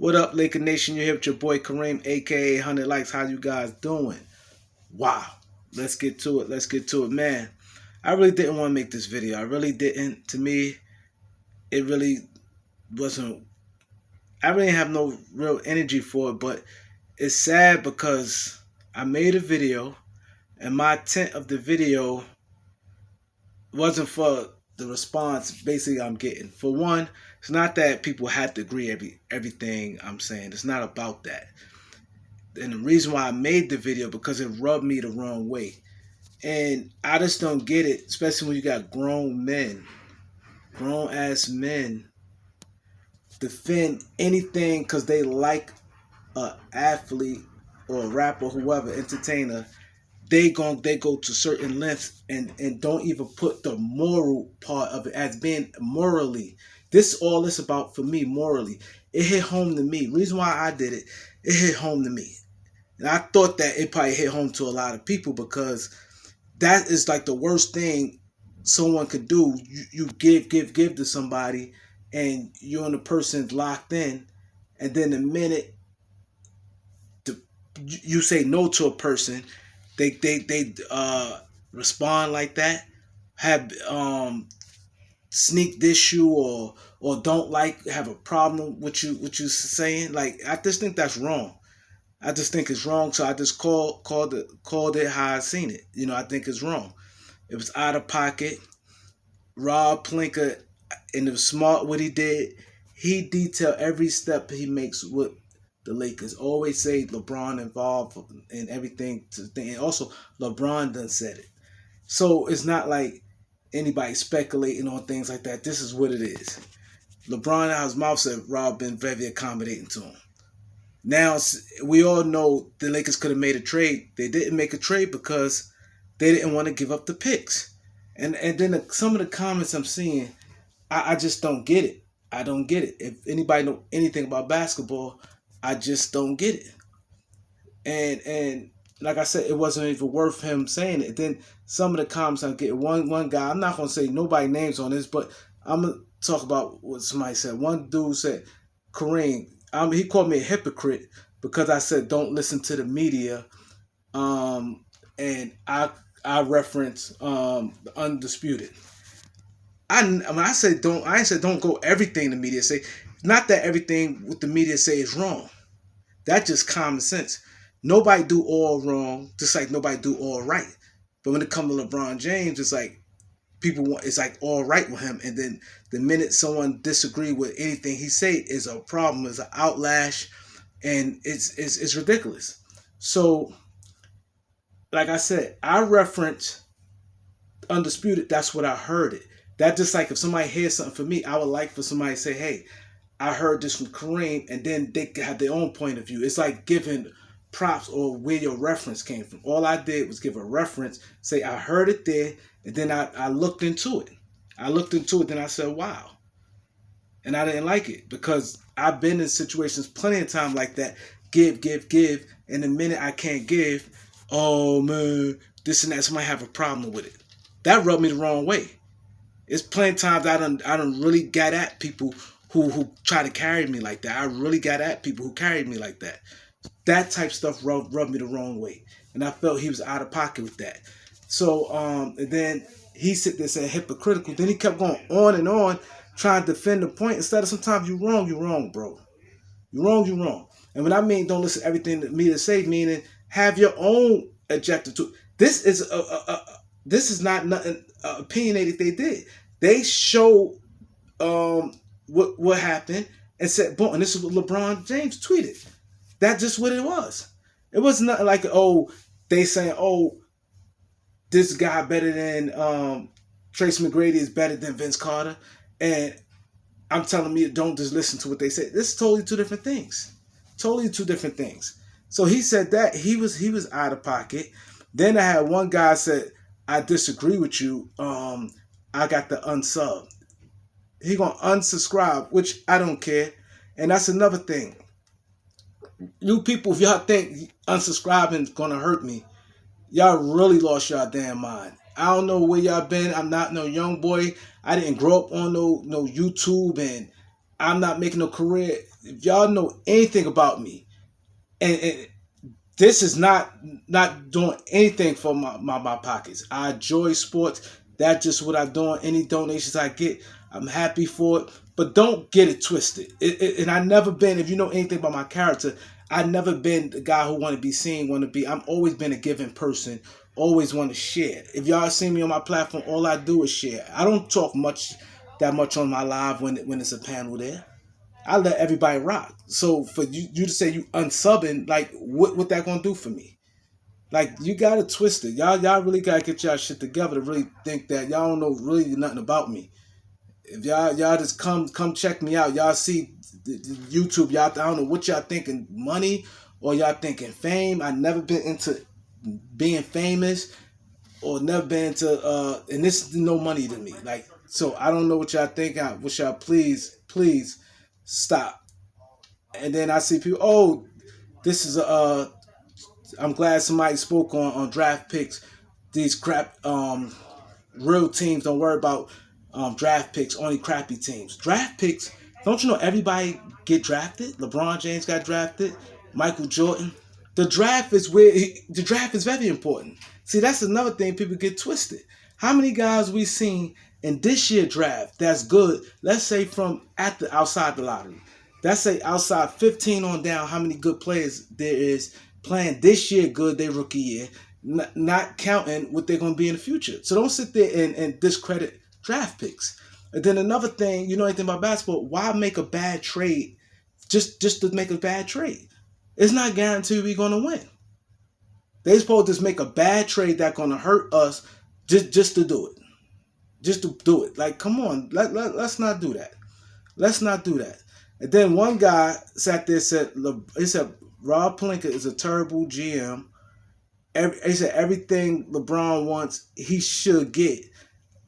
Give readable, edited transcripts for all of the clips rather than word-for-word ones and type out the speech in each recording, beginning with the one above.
What up, Laker Nation? You're here with your boy Kareem, aka 100 Likes. How you guys doing? Wow. Let's get to it. Let's get to it, man. I really didn't want to make this video. I really didn't. To me, it really wasn't. I really didn't have no real energy for it, but it's sad because I made a video, and my intent of the video wasn't for the response basically I'm getting. For one, it's not that people had to agree everything I'm saying. It's not about that. And the reason why I made the video because it rubbed me the wrong way. And I just don't get it, especially when you got grown men, grown ass men defend anything because they like a athlete or a rapper, whoever, entertainer. They go to certain lengths and don't even put the moral part of it as being morally. This all this about for me morally. It hit home to me. Reason why I did it, it hit home to me. And I thought that it probably hit home to a lot of people because that is like the worst thing someone could do. You give to somebody and you and the person's locked in, and then the minute you say no to a person, they respond like that, have sneak diss you or don't like, have a problem with you saying. Like, I just think that's wrong. I just think it's wrong. So I just called it how I seen it. You know, I think it's wrong. It was out of pocket. Rob Plinka, and it was smart what he did. He detailed every step he makes with the Lakers. Always say LeBron involved in everything. And also, LeBron done said it. So it's not like anybody speculating on things like that. This is what it is. LeBron out his mouth said Rob been very accommodating to him. Now, we all know the Lakers could have made a trade. They didn't make a trade because they didn't want to give up the picks. And then some of the comments I'm seeing, I just don't get it. I don't get it. If anybody know anything about basketball, I just don't get it. And like I said, it wasn't even worth him saying it. Then some of the comments I'm getting, one guy, I'm not gonna say nobody names on this, but I'm gonna talk about what somebody said. One dude said, Kareem, he called me a hypocrite because I said don't listen to the media, and I reference the Undisputed. I said don't. I ain't said don't go everything the media say. Not that everything what the media say is wrong. That's just common sense. Nobody do all wrong, just like nobody do all right. But when it comes to LeBron James, it's like it's like all right with him, and then the minute someone disagree with anything he say is a problem, is an outlash, and it's ridiculous. So, like I said, I reference Undisputed. That's what I heard it. That just like if somebody hears something for me, I would like for somebody to say, hey, I heard this from Kareem, and then they have their own point of view. It's like giving props or where your reference came from. All I did was give a reference, say I heard it there, and then I looked into it. Then I said, wow. And I didn't like it because I've been in situations plenty of time like that. Give, and the minute I can't give, oh man, this and that, somebody have a problem with it. That rubbed me the wrong way. It's plenty of times I done really got at people who try to carry me like that. I really got at people who carried me like that. That type of stuff rubbed me the wrong way. And I felt he was out of pocket with that. So, and then he sit there saying hypocritical. Then he kept going on and on, trying to defend the point. Instead of sometimes you're wrong, bro. You're wrong. And when I mean don't listen to everything that media say, meaning have your own objective to it. This is not nothing opinionated they did. They showed what happened and said, boom, and this is what LeBron James tweeted. That's just what it was. It was not like, oh, they saying, oh, this guy better than Tracy McGrady is better than Vince Carter. And I'm telling me, don't just listen to what they say. This is totally two different things. Totally two different things. So he said that he was out of pocket. Then I had one guy said, I disagree with you. I got the unsub. He gonna unsubscribe, which I don't care. And that's another thing. You people, if y'all think unsubscribing is gonna hurt me, y'all really lost y'all damn mind. I don't know where y'all been. I'm not no young boy. I didn't grow up on no YouTube, and I'm not making no career if y'all know anything about me, and this is not doing anything for my pockets. I enjoy sports. That's just what I'm doing. Any donations I get, I'm happy for it. But don't get it twisted. And I never been, if you know anything about my character, I never been the guy who want to be seen, want to be. I'm always been a giving person. Always want to share. If y'all see me on my platform, all I do is share. I don't talk that much on my live when it's a panel there. I let everybody rock. So for you to say you unsubbing, like what that gonna do for me? Like you gotta twist it. Y'all really gotta get y'all shit together to really think that y'all don't know really nothing about me. If y'all just come check me out, y'all see the YouTube. Y'all, I don't know what y'all thinking, money or y'all thinking fame. I never been into being famous or never been into and this is no money to me. Like so, I don't know what y'all think. I wish y'all please stop. And then I see people. Oh, this is a. I'm glad somebody spoke on draft picks. These crap real teams don't worry about draft picks. Only crappy teams. Draft picks. Don't you know everybody get drafted? LeBron James got drafted. Michael Jordan. The draft is the draft is very important. See, that's another thing people get twisted. How many guys we seen in this year draft that's good? Let's say from at the outside the lottery. Let's say outside 15 on down. How many good players there is playing this year good? Their rookie year, not counting what they're going to be in the future. So don't sit there and discredit draft picks. And then another thing, you know anything about basketball? Why make a bad trade just to make a bad trade? It's not guaranteed we're going to win. They supposed to just make a bad trade that's going to hurt us just to do it. Just to do it. Like, come on. Let's not do that. Let's not do that. And then one guy sat there and said, Rob Pelinka is a terrible GM. He said everything LeBron wants, he should get.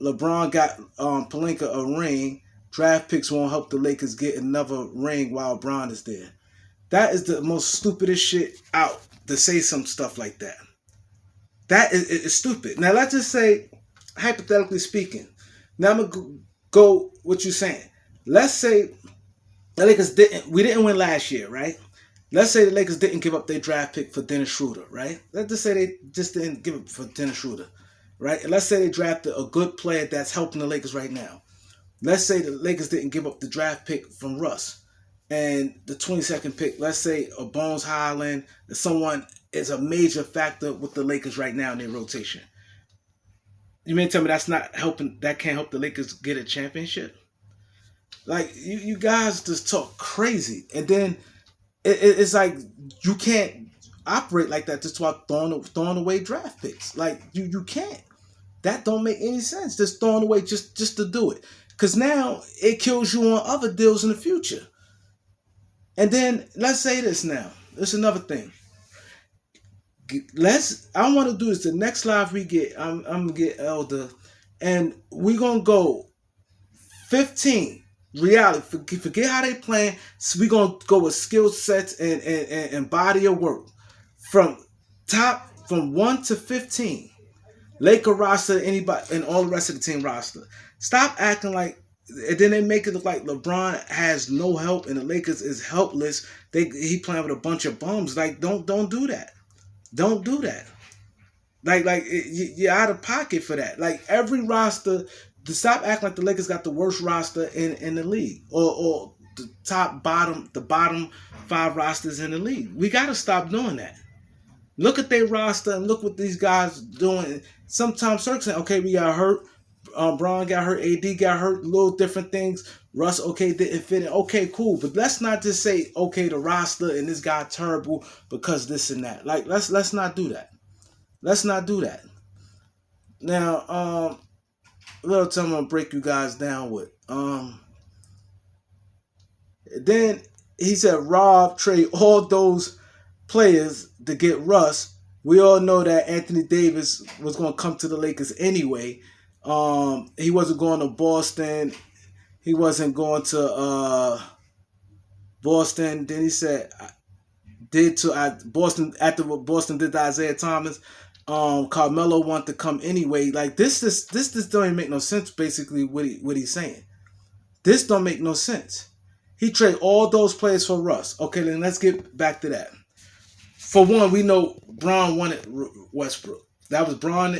LeBron got Pelinka a ring. Draft picks won't help the Lakers get another ring while LeBron is there. That is the most stupidest shit out to say some stuff like that. That is stupid. Now let's just say, hypothetically speaking. Now I'm gonna go what you're saying. Let's say the Lakers we didn't win last year, right? Let's say the Lakers didn't give up their draft pick for Dennis Schroeder, right? Let's just say they just didn't give it for Dennis Schroeder, right? And let's say they drafted a good player that's helping the Lakers right now. Let's say the Lakers didn't give up the draft pick from Russ and the 22nd pick. Let's say a Bones Highland, someone is a major factor with the Lakers right now in their rotation. You mean tell me that's not helping? That can't help the Lakers get a championship? Like you guys just talk crazy, and then it's like you can't operate like that just while throwing away draft picks. Like you can't. That don't make any sense. Just throwing away just to do it, because now it kills you on other deals in the future. And then let's say this now. There's another thing. I want to do this. The next live we get, I'm gonna get Elder, and we're gonna go 15 reality. Forget how they playing. So we're gonna go with skill sets and body of work from 1 to 15. Laker roster, anybody, and all the rest of the team roster. Stop acting like. And then they make it look like LeBron has no help and the Lakers is helpless. He playing with a bunch of bums. Like don't do that. Don't do that. Like you're out of pocket for that. Like every roster, to stop acting like the Lakers got the worst roster in the league or the bottom 5 rosters in the league. We got to stop doing that. Look at their roster and look what these guys doing. Sometimes circling, okay, we got hurt. Braun got hurt, AD got hurt, little different things. Russ, okay, didn't fit in. Okay, cool. But let's not just say, okay, the roster and this guy terrible because this and that. Like, let's not do that. Let's not do that. Now, a little time I'm gonna break you guys down with. Then he said Rob trade all those players to get Russ. We all know that Anthony Davis was gonna come to the Lakers anyway. He wasn't going to Boston. He wasn't going to Boston. Then he said, Boston after what Boston did to Isaiah Thomas. Carmelo wanted to come anyway. Like this don't even make no sense. Basically, what he's saying, this don't make no sense. He traded all those players for Russ. Okay, then let's get back to that. For one, we know Braun wanted Westbrook. That was Braun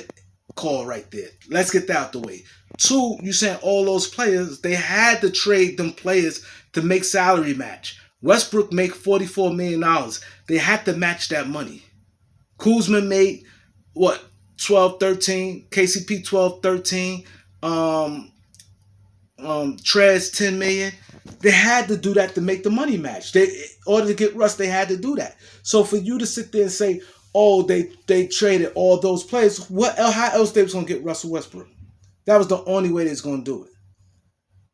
call right there. Let's get that out the way. Two, you saying all those players, they had to trade them players to make salary match. Westbrook make $44 million. They had to match that money. Kuzma made what, 12, 13, KCP 12, 13, Trez 10 million. They had to do that to make the money match. They, in order to get Russ, they had to do that. So for you to sit there and say, oh, they traded all those players, how else they was gonna get Russell Westbrook? That was the only way they was gonna do it.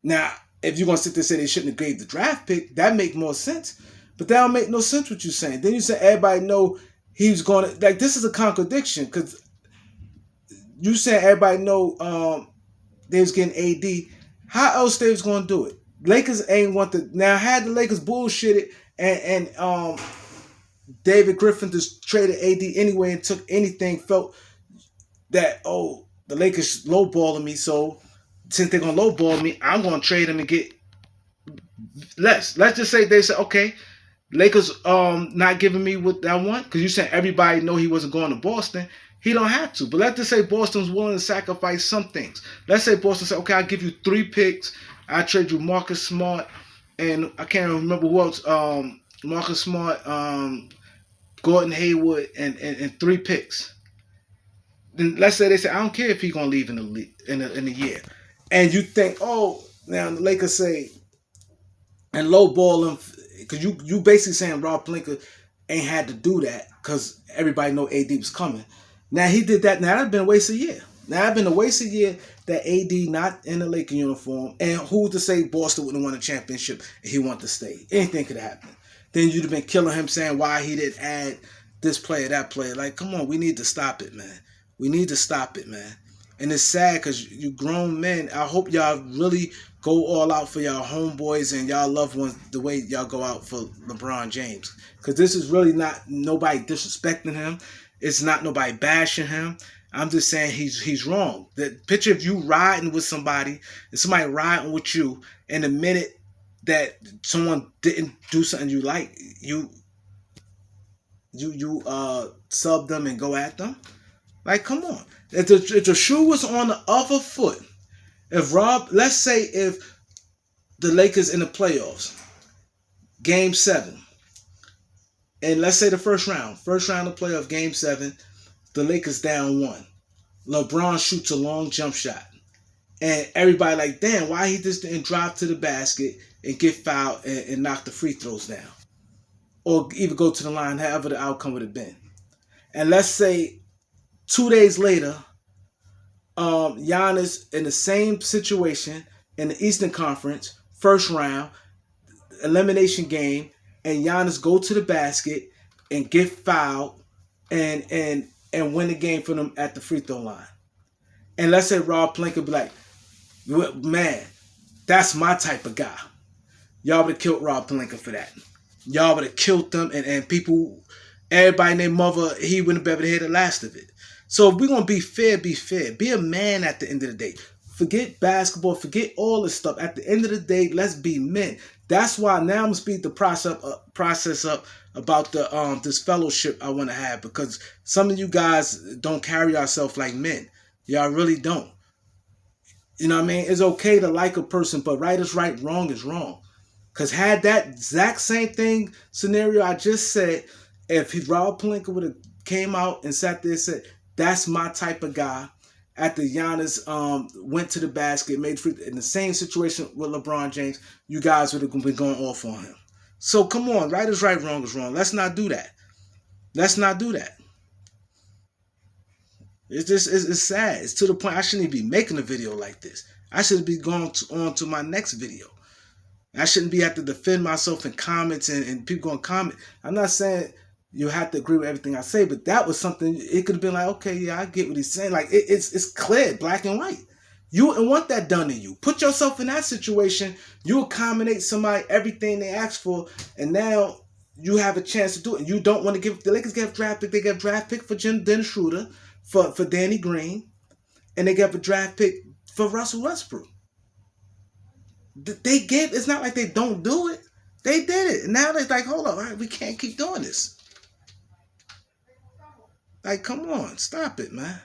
Now, if you're gonna sit there and say they shouldn't have gave the draft pick, that make more sense. But that don't make no sense what you're saying. Then you say everybody know he was gonna, like, this is a contradiction, because you said everybody know they was getting AD. How else they was gonna do it? Lakers ain't want to. Now, had the Lakers bullshitted and David Griffin just traded AD anyway and took anything, felt that, oh, the Lakers lowballing me, so since they're gonna lowball me, I'm gonna trade him and get less. Let's just say they said, okay, Lakers not giving me what I want, because you said everybody know he wasn't going to Boston. He don't have to. But let's just say Boston's willing to sacrifice some things. Let's say Boston said, okay, I'll give you 3 picks. I trade you Marcus Smart, and I can't remember who else. Marcus Smart, Gordon Hayward, and 3 picks. Then let's say they say, I don't care if he's gonna leave in the year. And you think, oh, now the Lakers say and lowball him, because you basically saying Rob Pelinka ain't had to do that because everybody know AD was coming. Now he did that. Now that'd been a waste of a year. Now it'd been a waste of a year that AD not in the Laker uniform, and who's to say Boston wouldn't won a championship if he wanted to stay? Anything could happen. Then you'd have been killing him saying why he didn't add this player, that player. Like, come on, we need to stop it, man. We need to stop it, man. And it's sad because you grown men, I hope y'all really go all out for y'all homeboys and y'all loved ones the way y'all go out for LeBron James. Because this is really not nobody disrespecting him. It's not nobody bashing him. I'm just saying he's wrong. The picture of you riding with somebody and somebody riding with you, and the minute that someone didn't do something you like, you sub them and go at them. Like, come on. If the shoe was on the other foot, let's say if the Lakers in the playoffs, Game 7, and let's say the first round of playoff, Game 7, the Lakers down 1. LeBron shoots a long jump shot. And everybody like, damn, why he just didn't drive to the basket and get fouled and knock the free throws down? Or even go to the line, however the outcome would have been. And let's say 2 days later, Giannis in the same situation in the Eastern Conference, first round, elimination game, and Giannis go to the basket and get fouled and win the game for them at the free throw line. And let's say Rob Pelinka be like, man, that's my type of guy. Y'all would have killed Rob Pelinka for that. Y'all would have killed them, and people, everybody named mother, he wouldn't be able to hear the last of it. So if we're going to be fair, be fair. Be a man at the end of the day. Forget basketball. Forget all this stuff. At the end of the day, let's be men. That's why now I'm going to speed the process up about the this fellowship I want to have, because some of you guys don't carry yourself like men. Y'all really don't. You know what I mean? It's okay to like a person, but right is right, wrong is wrong. Because had that exact same thing scenario I just said, if Rob Pelinka would have came out and sat there and said, that's my type of guy, after Giannis went to the basket, made free, in the same situation with LeBron James, you guys would have been going off on him. So come on, right is right, wrong is wrong. Let's not do that. Let's not do that. It's just, it's sad. It's to the point I shouldn't even be making a video like this. I should be going on to my next video. I shouldn't be have to defend myself in comments and people going to comment. I'm not saying you have to agree with everything I say, but that was something, it could have been like, okay, yeah, I get what he's saying. Like, it's clear, black and white. You wouldn't want that done to you. Put yourself in that situation. You accommodate somebody everything they ask for, and now you have a chance to do it. And you don't want to give, the Lakers get a draft pick. They get a draft pick for Dennis Schroeder, for Danny Green, and they get a draft pick for Russell Westbrook. They gave. It's not like they don't do it. They did it. And now they're like, hold on, all right, we can't keep doing this. Like, come on, stop it, man.